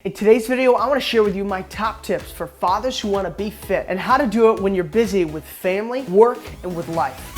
In today's video, I want to share with you my top tips for fathers who want to be fit and how to do it when you're busy with family, work, and with life.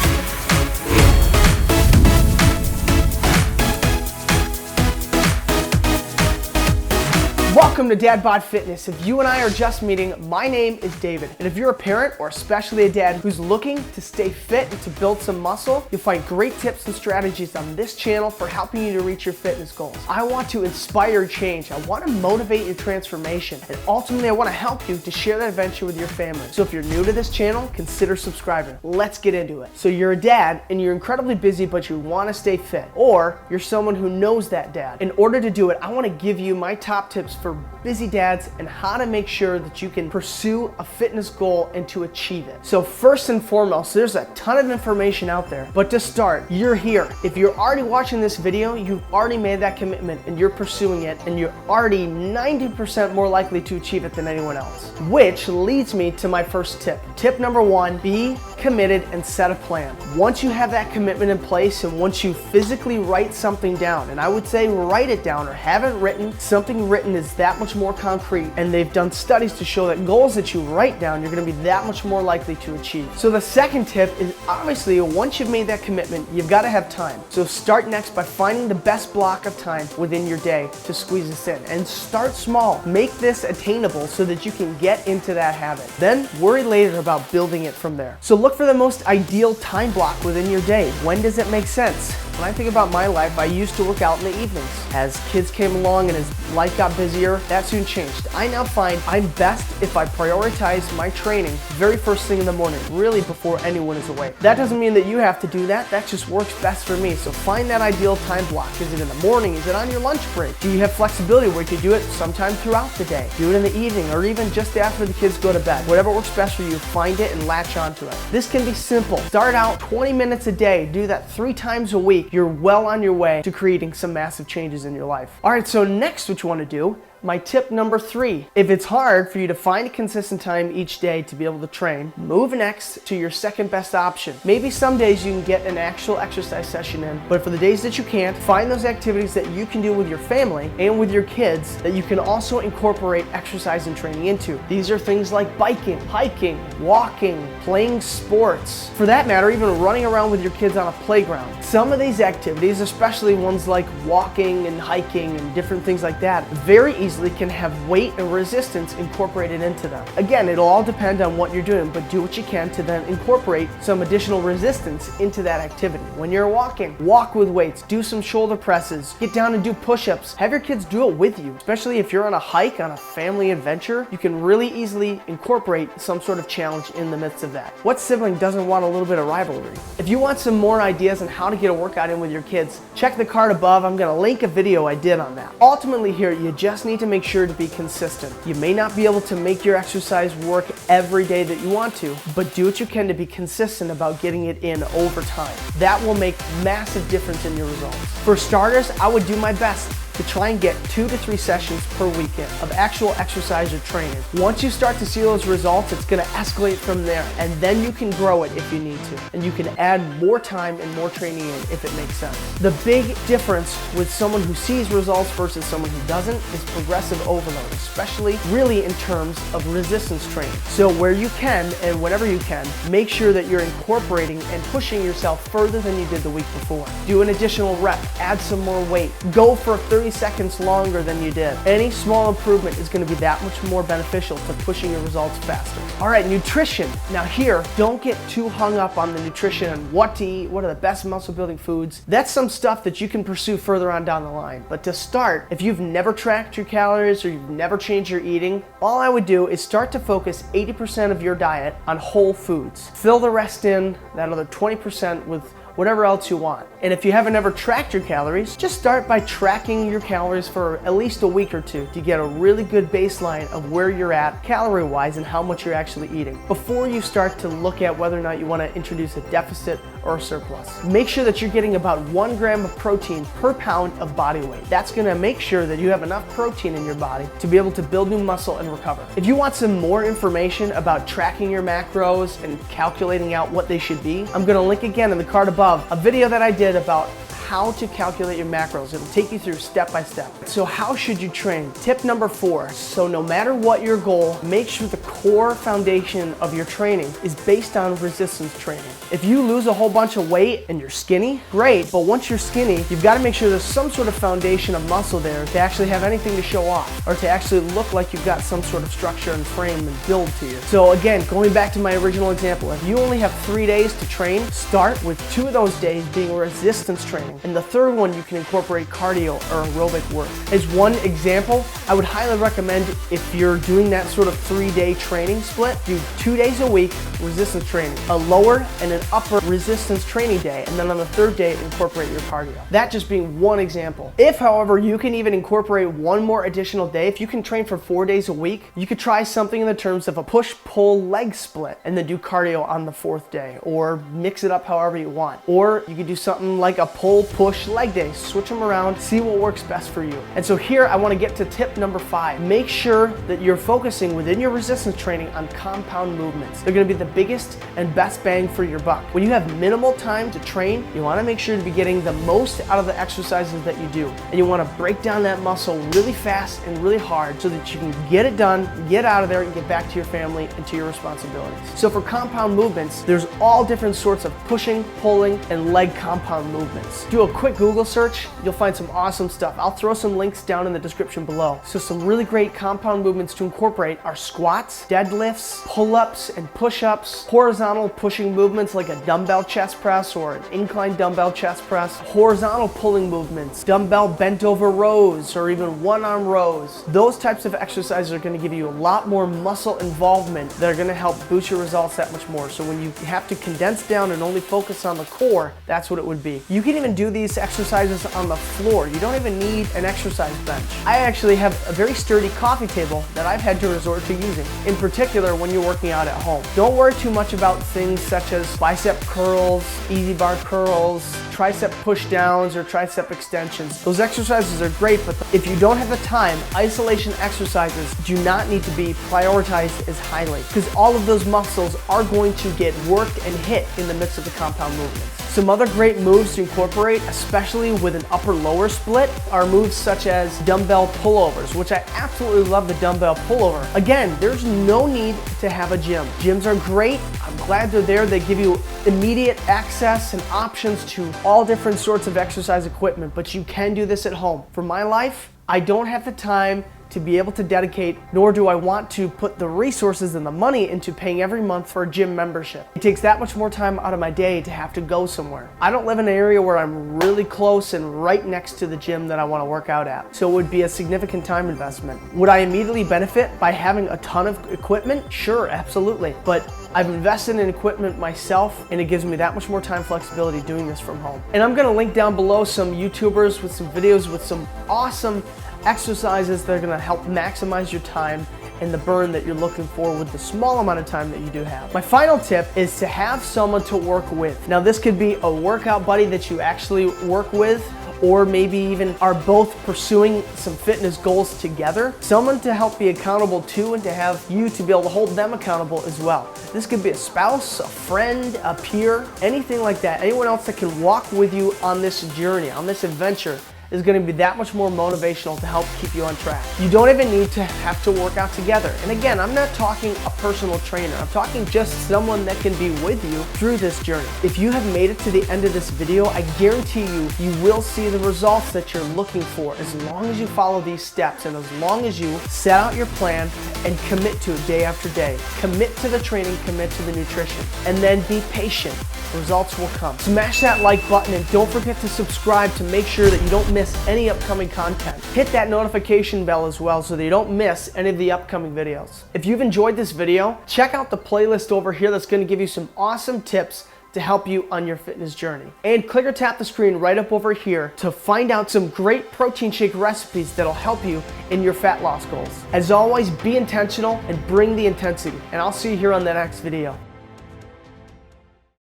Welcome to DadBod Fitness. If you and I are just meeting, my name is David. And if you're a parent or especially a dad who's looking to stay fit and to build some muscle, you'll find great tips and strategies on this channel for helping you to reach your fitness goals. I want to inspire change. I want to motivate your transformation. And ultimately, I want to help you to share that adventure with your family. So if you're new to this channel, consider subscribing. Let's get into it. So you're a dad and you're incredibly busy, but you want to stay fit. Or you're someone who knows that dad. In order to do it, I want to give you my top tips for busy dads and how to make sure that you can pursue a fitness goal and to achieve it. So first and foremost, there's a ton of information out there, but to start, you're here. If you're already watching this video, you've already made that commitment and you're pursuing it, and you're already 90% more likely to achieve it than anyone else. Which leads me to my first tip. Tip number one, be committed and set a plan. Once you have that commitment in place and once you physically write something down, and I would say write it down or have it written, something written is that much more concrete, and they've done studies to show that goals that you write down, you're going to be that much more likely to achieve. So the second tip is obviously once you've made that commitment, you've got to have time. So start next by finding the best block of time within your day to squeeze this in, and start small. Make this attainable so that you can get into that habit. Then worry later about building it from there. So look for the most ideal time block within your day. When does it make sense? When I think about my life, I used to work out in the evenings. As kids came along and as life got busier, that soon changed. I now find I'm best if I prioritize my training very first thing in the morning, really before anyone is awake. That doesn't mean that you have to do that. That just works best for me. So find that ideal time block. Is it in the morning? Is it on your lunch break? Do you have flexibility where you can do it sometime throughout the day? Do it in the evening or even just after the kids go to bed. Whatever works best for you, find it and latch onto it. This can be simple. Start out 20 minutes a day. Do that 3 times a week. You're well on your way to creating some massive changes in your life. All right, so next what you want to do, my tip number 3. If it's hard for you to find a consistent time each day to be able to train, move next to your second best option. Maybe some days you can get an actual exercise session in, but for the days that you can't, find those activities that you can do with your family and with your kids that you can also incorporate exercise and training into. These are things like biking, hiking, walking, playing sports. For that matter, even running around with your kids on a playground. Some of these activities, especially ones like walking and hiking and different things like that, very easily can have weight and resistance incorporated into them. Again, it'll all depend on what you're doing, but do what you can to then incorporate some additional resistance into that activity. When you're walking, walk with weights, do some shoulder presses, get down and do push-ups. Have your kids do it with you. Especially if you're on a hike, on a family adventure, you can really easily incorporate some sort of challenge in the midst of that. What sibling doesn't want a little bit of rivalry? If you want some more ideas on how to get a workout in with your kids, check the card above. I'm going to link a video I did on that. Ultimately here, you just need to make sure to be consistent. You may not be able to make your exercise work every day that you want to, but do what you can to be consistent about getting it in over time. That will make massive difference in your results. For starters, I would do my best to try and get 2 to 3 sessions per weekend of actual exercise or training. Once you start to see those results, it's going to escalate from there, and then you can grow it if you need to, and you can add more time and more training in if it makes sense. The big difference with someone who sees results versus someone who doesn't is progressive overload, especially really in terms of resistance training. So where you can and whenever you can, make sure that you're incorporating and pushing yourself further than you did the week before. Do an additional rep, add some more weight, go for 30 seconds longer than you did. Any small improvement is going to be that much more beneficial to pushing your results faster. All right, nutrition. Now here, don't get too hung up on the nutrition and what to eat, what are the best muscle building foods. That's some stuff that you can pursue further on down the line. But to start, if you've never tracked your calories or you've never changed your eating, all I would do is start to focus 80% of your diet on whole foods. Fill the rest in, that other 20% with whatever else you want. And if you haven't ever tracked your calories, just start by tracking your calories for at least a week or 2 to get a really good baseline of where you're at calorie-wise and how much you're actually eating before you start to look at whether or not you want to introduce a deficit or a surplus. Make sure that you're getting about 1 gram of protein per pound of body weight. That's going to make sure that you have enough protein in your body to be able to build new muscle and recover. If you want some more information about tracking your macros and calculating out what they should be, I'm going to link again in the card above a video that I did about how to calculate your macros. It'll take you through step by step. So how should you train? Tip number 4. So no matter what your goal, make sure the core foundation of your training is based on resistance training. If you lose a whole bunch of weight and you're skinny, great, but once you're skinny, you've got to make sure there's some sort of foundation of muscle there to actually have anything to show off, or to actually look like you've got some sort of structure and frame and build to you. So again, going back to my original example, if you only have 3 days to train, start with 2 of those days being resistance training, and the third one you can incorporate cardio or aerobic work. As one example, I would highly recommend, if you're doing that sort of 3-day training split, do 2 days a week resistance training, a lower and an upper resistance training day, and then on the third day incorporate your cardio. That just being one example. If, however, you can even incorporate one more additional day, if you can train for 4 days a week, you could try something in the terms of a push-pull leg split and then do cardio on the 4th day, or mix it up however you want. Or you could do something like a pull-push leg day. Switch them around, see what works best for you. And so here I want to get to tip number 5. Make sure that you're focusing within your resistance training on compound movements. They're going to be the biggest and best bang for your buck. When you have minimal time to train, you want to make sure to be getting the most out of the exercises that you do. And you want to break down that muscle really fast and really hard so that you can get it done, get out of there, and get back to your family and to your responsibilities. So for compound movements, there's all different sorts of pushing, pulling, and leg compound movements. Do a quick Google search, you'll find some awesome stuff. I'll throw some links down in the description below. So some really great compound movements to incorporate are squats, deadlifts, pull-ups, and push-ups, horizontal pushing movements like a dumbbell chest press or an incline dumbbell chest press, horizontal pulling movements, dumbbell bent over rows, or even one-arm rows. Those types of exercises are going to give you a lot more muscle involvement that are going to help boost your results that much more. So when you have to condense down and only focus on the core, that's what it would be. You can even do these exercises on the floor. You don't even need an exercise bench. I actually have a very sturdy coffee table that I've had to resort to using, in particular when you're working out at home. Don't worry too much about things such as bicep curls, easy bar curls, tricep push downs, or tricep extensions. Those exercises are great, but if you don't have the time, isolation exercises do not need to be prioritized as highly, because all of those muscles are going to get worked and hit in the midst of the compound movements. Some other great moves to incorporate, especially with an upper-lower split, are moves such as dumbbell pullovers, which I absolutely love the dumbbell pullover. Again, there's no need to have a gym. Gyms are great. I'm glad they're there. They give you immediate access and options to all different sorts of exercise equipment, but you can do this at home. For my life, I don't have the time to be able to dedicate, nor do I want to put the resources and the money into paying every month for a gym membership. It takes that much more time out of my day to have to go somewhere. I don't live in an area where I'm really close and right next to the gym that I want to work out at, so it would be a significant time investment. Would I immediately benefit by having a ton of equipment? Sure, absolutely. But I've invested in equipment myself, and it gives me that much more time flexibility doing this from home. And I'm gonna link down below some YouTubers with some videos with some awesome exercises that are going to help maximize your time and the burn that you're looking for with the small amount of time that you do have. My final tip is to have someone to work with. Now, this could be a workout buddy that you actually work with, or maybe even are both pursuing some fitness goals together. Someone to help be accountable to, and to have you to be able to hold them accountable as well. This could be a spouse, a friend, a peer, anything like that. Anyone else that can walk with you on this journey, on this adventure, is going to be that much more motivational to help keep you on track. You don't even need to have to work out together. And again, I'm not talking a personal trainer. I'm talking just someone that can be with you through this journey. If you have made it to the end of this video, I guarantee you will see the results that you're looking for as long as you follow these steps, and as long as you set out your plan and commit to it day after day. Commit to the training, commit to the nutrition, and then be patient. Results will come. Smash that like button, and don't forget to subscribe to make sure that you don't miss any upcoming content. Hit that notification bell as well so that you don't miss any of the upcoming videos. If you've enjoyed this video, check out the playlist over here that's going to give you some awesome tips to help you on your fitness journey. And click or tap the screen right up over here to find out some great protein shake recipes that'll help you in your fat loss goals. As always, be intentional and bring the intensity, and I'll see you here on the next video.